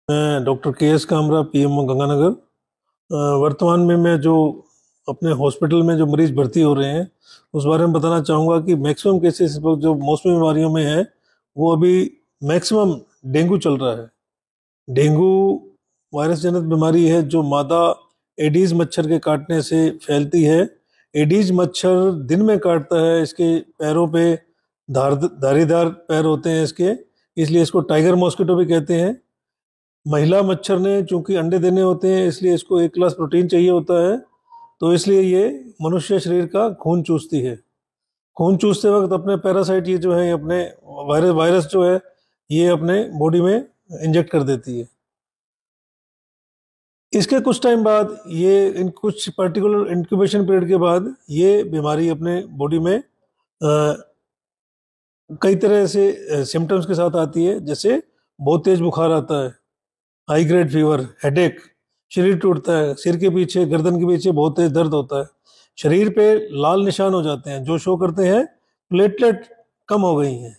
मैं डॉक्टर के S Kamra, PMO Ganganagar. वर्तमान में मैं जो अपने हॉस्पिटल में जो मरीज भर्ती हो रहे हैं उस बारे में बताना चाहूँगा कि मैक्सिमम केसेस जो मौसमी बीमारियों में है वो अभी मैक्सिमम डेंगू चल रहा है। डेंगू वायरस जनित बीमारी है जो मादा एडीज मच्छर के काटने से फैलती है। एडीज मच्छर दिन में काटता है, इसके पैरों पे धारीदार पैर होते हैं इसके, इसलिए इसको टाइगर मॉस्किटो भी कहते हैं। महिला मच्छर ने चूंकि अंडे देने होते हैं इसलिए इसको एक ग्लास प्रोटीन चाहिए होता है, तो इसलिए ये मनुष्य शरीर का खून चूसती है। खून चूसते वक्त अपने पैरासाइट ये जो है अपने वायरस जो है ये अपने बॉडी में इंजेक्ट कर देती है। इसके कुछ टाइम बाद ये इन कुछ पर्टिकुलर इंक्यूबेशन पीरियड के बाद ये बीमारी अपने बॉडी में कई तरह से सिम्टम्स के साथ आती है, जैसे बहुत तेज बुखार आता है, हाई ग्रेड फीवर, हेडेक, शरीर टूटता है, सिर के पीछे गर्दन के पीछे बहुत तेज दर्द होता है, शरीर पे लाल निशान हो जाते हैं जो शो करते हैं प्लेटलेट कम हो गई हैं।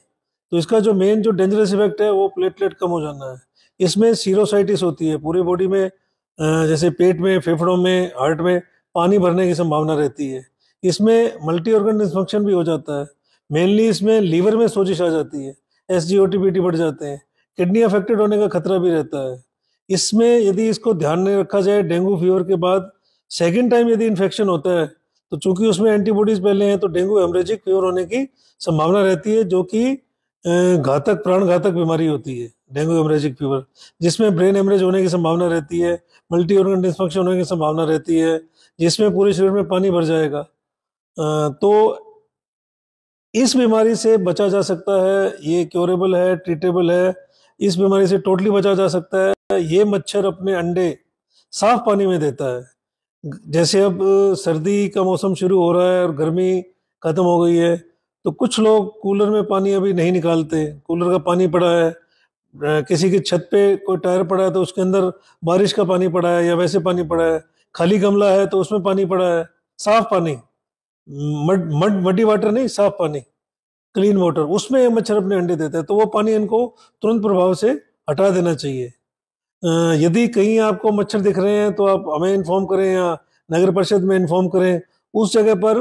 तो इसका जो मेन जो डेंजरस इफेक्ट है वो प्लेटलेट कम हो जाना है। इसमें सीरोसाइटिस होती है, पूरी बॉडी में जैसे पेट में, फेफड़ों में, हार्ट में पानी भरने की संभावना रहती है। इसमें मल्टी ऑर्गन डिस्फंक्शन भी हो जाता है। मेनली इसमें लीवर में सोजिश आ जाती है, एसजीओटी बढ़ जाते हैं, किडनी अफेक्टेड होने का खतरा भी रहता है। इसमें यदि इसको ध्यान नहीं रखा जाए, डेंगू फीवर के बाद सेकेंड टाइम यदि इन्फेक्शन होता है तो चूंकि उसमें एंटीबॉडीज पहले हैं तो डेंगू हेमरेजिक फीवर होने की संभावना रहती है, जो कि घातक, प्राण घातक बीमारी होती है डेंगू हेमरेजिक फीवर, जिसमें ब्रेन हेमरेज होने की संभावना रहती है, मल्टी ऑर्गन डिस्फंक्शन होने की संभावना रहती है, जिसमें पूरे शरीर में पानी भर जाएगा। तो इस बीमारी से बचा जा सकता है, ये क्योरेबल है, ट्रीटेबल है। इस बीमारी से टोटली बचा जा सकता है। ये मच्छर अपने अंडे साफ पानी में देता है। जैसे अब सर्दी का मौसम शुरू हो रहा है और गर्मी खत्म हो गई है, तो कुछ लोग कूलर में पानी अभी नहीं निकालते, कूलर का पानी पड़ा है, किसी की छत पे कोई टायर पड़ा है तो उसके अंदर बारिश का पानी पड़ा है या वैसे पानी पड़ा है, खाली गमला है तो उसमें पानी पड़ा है, साफ पानी, मडी वाटर नहीं, साफ पानी, क्लीन वाटर, उसमें ये मच्छर अपने अंडे देता है। तो वो पानी इनको तुरंत प्रभाव से हटा देना चाहिए। यदि कहीं आपको मच्छर दिख रहे हैं तो आप हमें इन्फॉर्म करें या नगर परिषद में इन्फॉर्म करें। उस जगह पर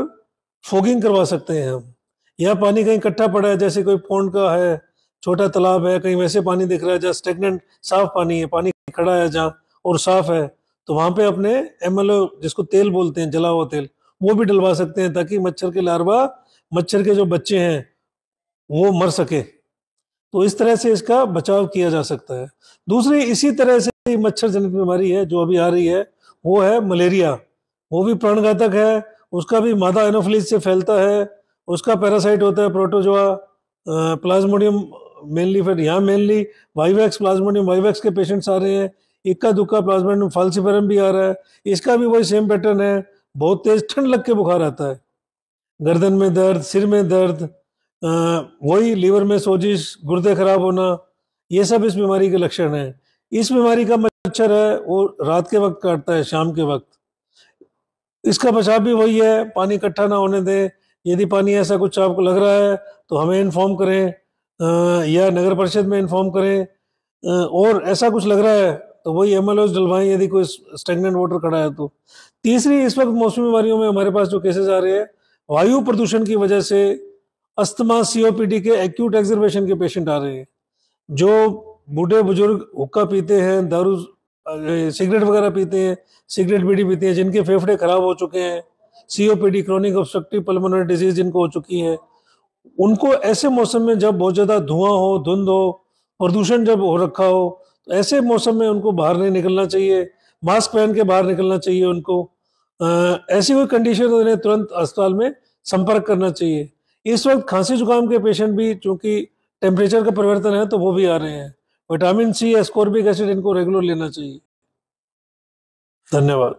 फॉगिंग करवा सकते हैं हम, या पानी कहीं इकट्ठा पड़ा है, जैसे कोई पौंड का है, छोटा तालाब है, कहीं वैसे पानी दिख रहा है जहाँ स्टेगनेंट साफ पानी है, पानी खड़ा है जहाँ और साफ है, तो वहां पे अपने एमएलओ, जिसको तेल बोलते हैं, जला हुआ तेल, वो भी डलवा सकते हैं ताकि मच्छर के लार्वा, मच्छर के जो बच्चे हैं वो मर सके। तो इस तरह से इसका बचाव किया जा सकता है। दूसरी इसी तरह से मच्छर जनित बीमारी है जो अभी आ रही है, वो है मलेरिया। वो भी प्राणघातक है, उसका भी मादा एनोफिलीज से फैलता है। उसका पैरासाइट होता है प्रोटोजोआ प्लाज्मोडियम, मेनली। फिर यहाँ मेनली वाइवैक्स, प्लाज्मोडियम वाइवैक्स के पेशेंट्स आ रहे हैं, इक्का दुक्का प्लाज्मोडियम फाल्सिफेरम भी आ रहा है। इसका भी वही सेम पैटर्न है, बहुत तेज ठंड लग के बुखार आता है, गर्दन में दर्द, सिर में दर्द, वही लीवर में सोजिश, गुर्दे खराब होना, ये सब इस बीमारी के लक्षण हैं। इस बीमारी का मच्छर है वो रात के वक्त काटता है, शाम के वक्त। इसका बचाव भी वही है, पानी इकट्ठा ना होने दें। यदि पानी ऐसा कुछ आपको लग रहा है तो हमें इन्फॉर्म करें, या नगर परिषद में इन्फॉर्म करें। और ऐसा कुछ लग रहा है तो वही एमएलओ डलवाएं यदि कोई स्टेगनेंट वाटर खड़ा है तो। तीसरी, इस वक्त मौसमी बीमारियों में हमारे पास जो केसेस आ रहे हैं, वायु प्रदूषण की वजह से अस्थमा, सीओपीडी के एक्यूट एग्जर्वेशन के पेशेंट आ रहे हैं। जो बूढ़े बुजुर्ग हुक्का पीते हैं, दारू, सिगरेट वगैरह पीते हैं, सिगरेट बीड़ी पीते हैं, जिनके फेफड़े खराब हो चुके हैं, COPD, chronic obstructive pulmonary disease जिनको हो चुकी है, उनको ऐसे मौसम में जब बहुत ज्यादा धुआं हो, धुंध हो, प्रदूषण जब हो रखा हो, तो ऐसे मौसम में उनको बाहर नहीं निकलना चाहिए, मास्क पहन के बाहर निकलना चाहिए उनको। ऐसी कोई कंडीशन तो उन्हें तुरंत अस्पताल में संपर्क करना चाहिए। इस वक्त खांसी जुकाम के पेशेंट भी, चूंकि टेम्परेचर का परिवर्तन है, तो वो भी आ रहे हैं। विटामिन सी, एस्कॉर्बिक एसिड इनको रेगुलर लेना चाहिए। धन्यवाद।